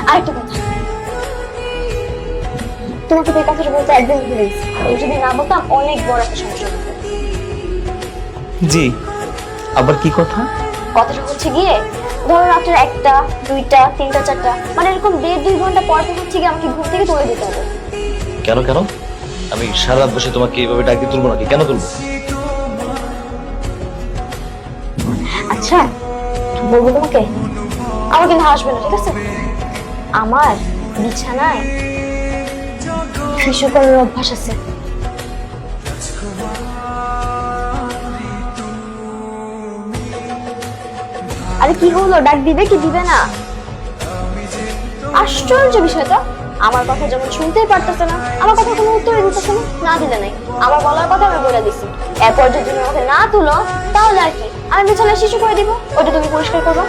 আরেকটা কথা, তোমাকে তো এই কথাটা বলতে একদম ভুলে গেছি। যদি না বলতাম অনেক বড় একটা সমস্যা হতো। জি, আবার কি কথা? কথাটা হচ্ছে গিয়ে, ধরো রাত্রে 1টা 2টা 3টা 4টা, মানে এরকম 1.5-2 ঘন্টা পর পর হচ্ছে গিয়ে আমাকে ঘুম থেকে তুলে দিতে হবে। কেন কেন? আমি সারা রাত বসে তোমাকে এইভাবে ডাক দিয়ে তুলবো নাকি? কেন তুলবো? আচ্ছা বলবো তোমাকে, আমার কিন্তু হাসবে না, ঠিক আছে? আমার বিছানায় শিশু করার অভ্যাস আছে। আরে কি হলো, ডাক দিবে কি দিবে না? আশ্চর্য বিষয় তো, আমার কথা যেমন শুনতেই পারতেছে না, আমার কথা কোনো উত্তর দিতেছে না, না দিলে নাই। আমার বলার কথা আমি বলে দিছি, এরপর যদি তুমি আমাকে না তুলো তাহলে আর কি, আমি বিছানায় শিশু করে দিব, ওটা তুমি পরিষ্কার করবা।